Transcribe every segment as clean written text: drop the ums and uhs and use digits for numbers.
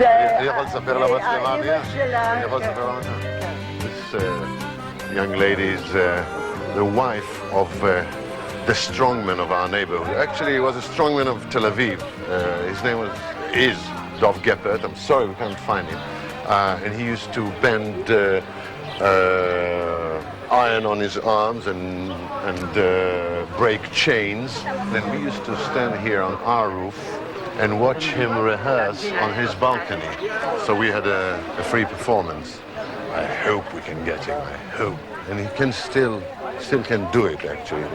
אני יכול לספר למצלמה מי? אני יכול לספר למצלמה? This young lady is the wife of the strongman of our neighborhood. Actually, he was a strongman of Tel Aviv. His name is Dov Geppert. I'm sorry we can't find him. And he used to bend iron on his arms and break chains. Then we used to stand here on our roof and watch him rehearse on his balcony. So we had a free performance. I hope we can get him, I hope. And he can still can do it, actually.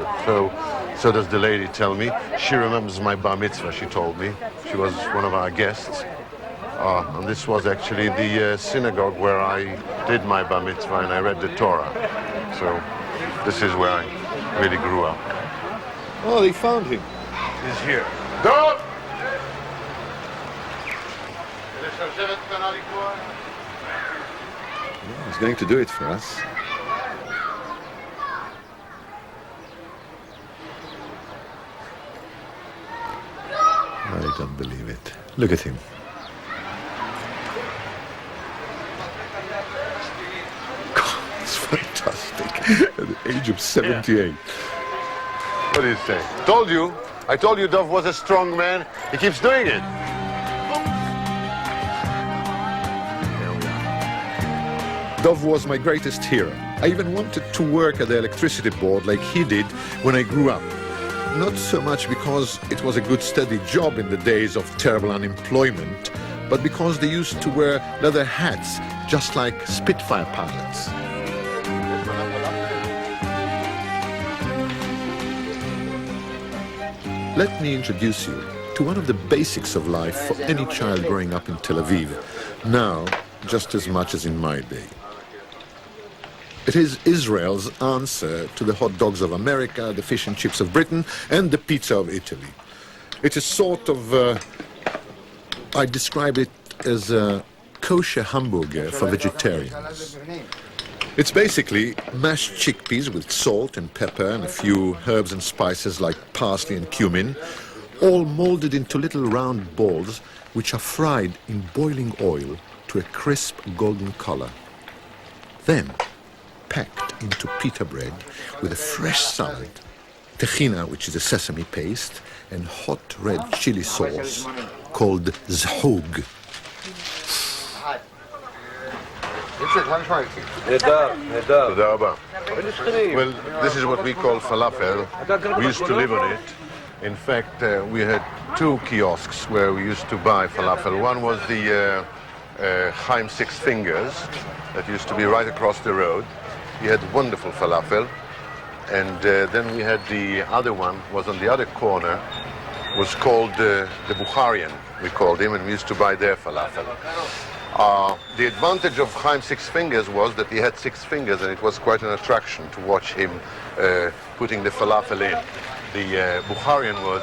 So does the lady tell me. She remembers my bar mitzvah, she told me. She was one of our guests. And this was actually the synagogue where I did my bar mitzvah and I read the Torah. So this is where I really grew up. Oh, they found him. He's here. Dov! He's going to do it for us. I don't believe it. Look at him. God, it's fantastic. At the age of 78. What do you say? I told you Dov was a strong man. He keeps doing it. Dov was my greatest hero. I even wanted to work at the electricity board like he did when I grew up. Not so much because it was a good steady job in the days of terrible unemployment, but because they used to wear leather hats just like Spitfire pilots. Let me introduce you to one of the basics of life for any child growing up in Tel Aviv, now just as much as in my day. It is Israel's answer to the hot dogs of America, the fish and chips of Britain, and the pizza of Italy. It is sort of, I describe it as a kosher hamburger for vegetarians. It's basically mashed chickpeas with salt and pepper and a few herbs and spices like parsley and cumin, all molded into little round balls which are fried in boiling oil to a crisp golden color. Then, packed into pita bread with a fresh salad, tahina, which is a sesame paste, and hot red chili sauce called zhoug. Well, this is what we call falafel. We used to live on it. In fact, we had two kiosks where we used to buy falafel. One was the Chaim Six Fingers that used to be right across the road. He had wonderful falafel. And then we had the other one, was on the other corner, was called the Bukharian, we called him, and we used to buy their falafel. The advantage of Chaim Six Fingers was that he had 6 fingers, and it was quite an attraction to watch him putting the falafel in. The Bukharian was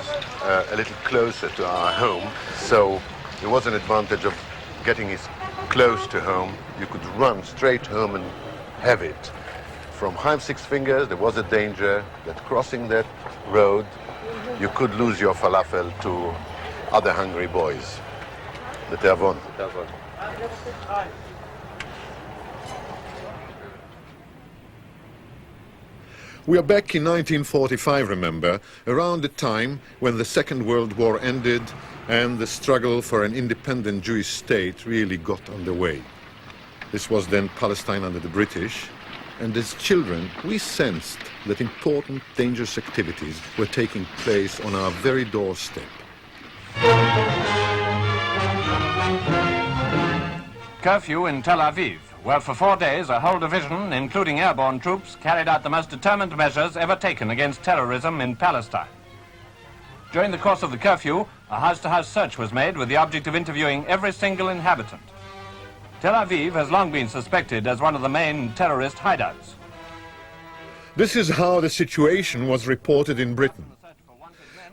a little closer to our home, so there was an advantage of getting it close to home. You could run straight home and have it. From Chaim Six Fingers, there was a danger that crossing that road, you could lose your falafel to other hungry boys. The teavon. We are back in 1945, remember, around the time when the Second World War ended and the struggle for an independent Jewish state really got underway. This was then Palestine under the British, and as children we sensed that important, dangerous activities were taking place on our very doorstep. Curfew in Tel Aviv, where for 4 days a whole division, including airborne troops, carried out the most determined measures ever taken against terrorism in Palestine. During the course of the curfew, a house-to-house search was made with the object of interviewing every single inhabitant. Tel Aviv has long been suspected as one of the main terrorist hideouts. This is how the situation was reported in Britain.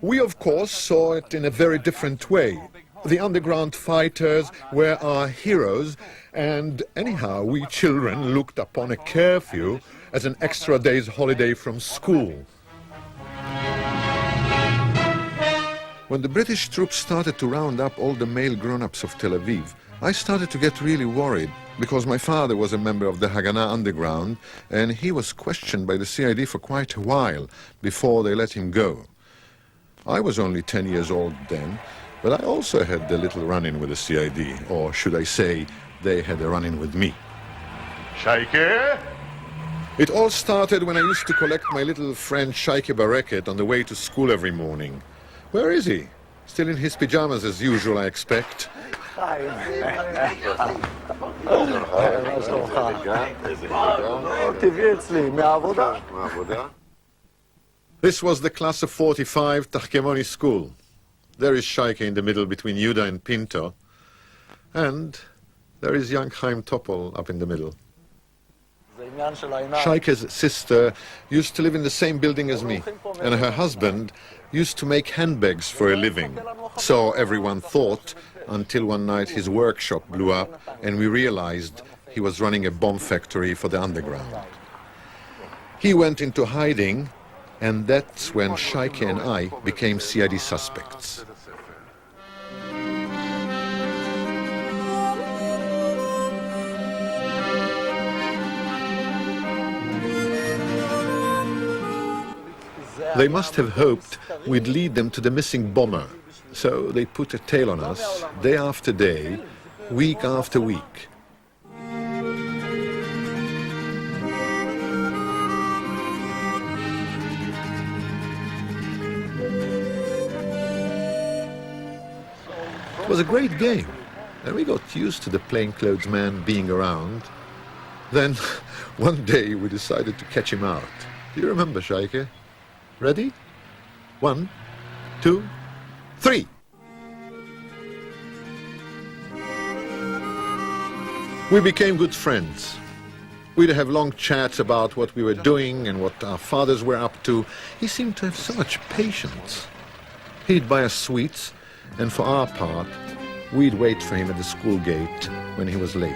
We, of course, saw it in a very different way. The underground fighters were our heroes, and anyhow, we children looked upon a curfew as an extra day's holiday from school. When the British troops started to round up all the male grown-ups of Tel Aviv, I started to get really worried because my father was a member of the Haganah underground and he was questioned by the CID for quite a while before they let him go. I was only 10 years old then, but I also had a little run-in with the CID, or should I say, they had a run-in with me. Shaike? It all started when I used to collect my little friend Shaike Bareket on the way to school every morning. Where is he? Still in his pajamas as usual, I expect. This was the class of 45 Tahkemoni school. There is Shaike in the middle between Yuda and Pinto. And there is young Chaim Topol up in the middle. Shaike's sister used to live in the same building as me, and her husband used to make handbags for a living. So everyone thought, until one night his workshop blew up and we realized he was running a bomb factory for the underground. He went into hiding, and that's when Shaike and I became CID suspects. They must have hoped we'd lead them to the missing bomber, so they put a tail on us, day after day, week after week. It was a great game, and we got used to the plainclothes man being around. Then, one day, we decided to catch him out. Do you remember, Shaike? Ready? 1, 2, 3. We became good friends. We'd have long chats about what we were doing and what our fathers were up to. He seemed to have so much patience. He'd buy us sweets, and for our part, we'd wait for him at the school gate when he was late.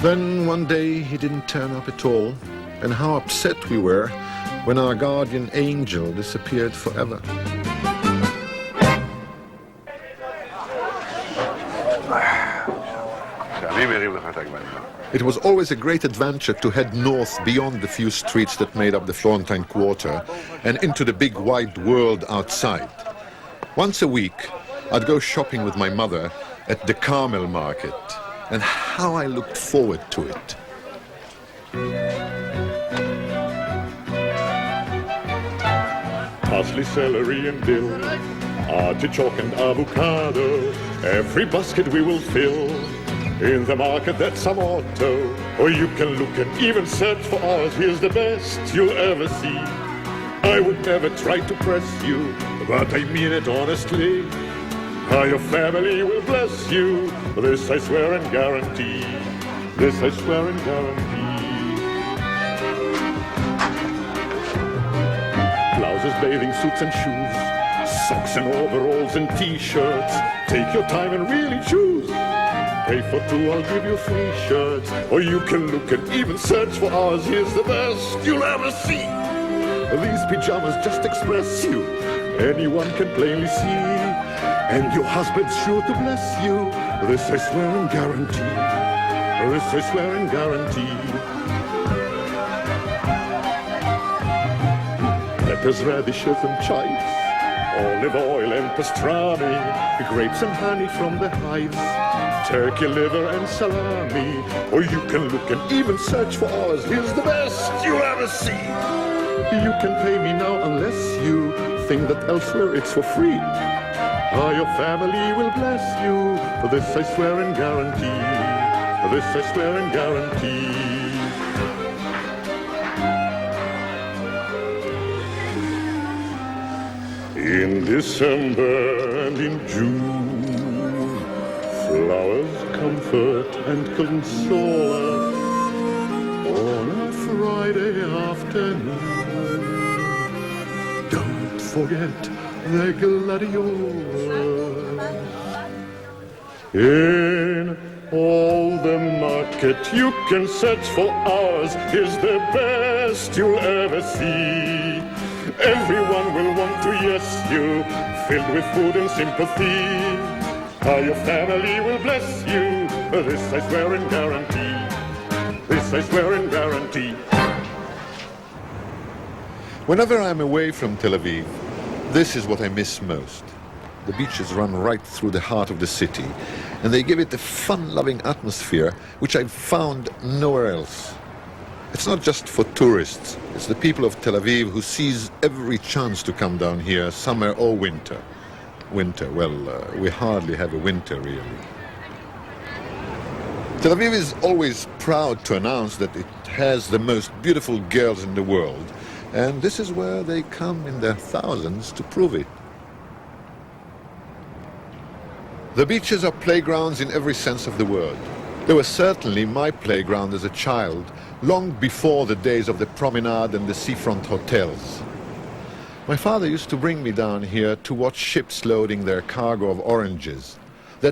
Then one day he didn't turn up at all, and how upset we were when our guardian angel disappeared forever. It was always a great adventure to head north beyond the few streets that made up the Florentine Quarter and into the big wide world outside. Once a week, I'd go shopping with my mother at the Carmel market, and how I looked forward to it. Parsley, celery and dill, artichoke and avocado, every basket we will fill. In the market that's our motto, or you can look and even search for ours. Here's the best you'll ever see. I would never try to press you, but I mean it honestly. How your family will bless you, this I swear and guarantee. This I swear and guarantee. Blouses, bathing suits and shoes, socks and overalls and t-shirts. Take your time and really choose. Pay for 2, I'll give you 3 shirts. Or you can look and even search for ours. Here's the best you'll ever see. These pajamas just express you. Anyone can plainly see. And your husband's sure to bless you. This I swear and guarantee. This I swear and guarantee. Peppers, radishes and chives, olive oil and pastrami, grapes and honey from the hives, turkey liver and salami. Or you can look and even search for ours. Here's the best you'll ever see. You can pay me now unless you think that elsewhere it's for free. Your family will bless you. This I swear and guarantee. This I swear and guarantee. In December and in June, flowers comfort and console us. On a Friday afternoon, don't forget the gladiolas. In all the market you can search for ours. Here's the best you'll ever see. Everyone will want to yes you. filled with food and sympathy. How your family will bless you, this I swear and guarantee. This I swear and guarantee. Whenever I'm away from Tel Aviv, this is what I miss most. The beaches run right through the heart of the city, and they give it a fun-loving atmosphere which I've found nowhere else. It's not just for tourists, it's the people of Tel Aviv who seize every chance to come down here, summer or winter. Winter, well, we hardly have a winter, really. Tel Aviv is always proud to announce that it has the most beautiful girls in the world, and this is where they come in their thousands to prove it. The beaches are playgrounds in every sense of the word. They were certainly my playground as a child, long before the days of the promenade and the seafront hotels. My father used to bring me down here to watch ships loading their cargo of oranges,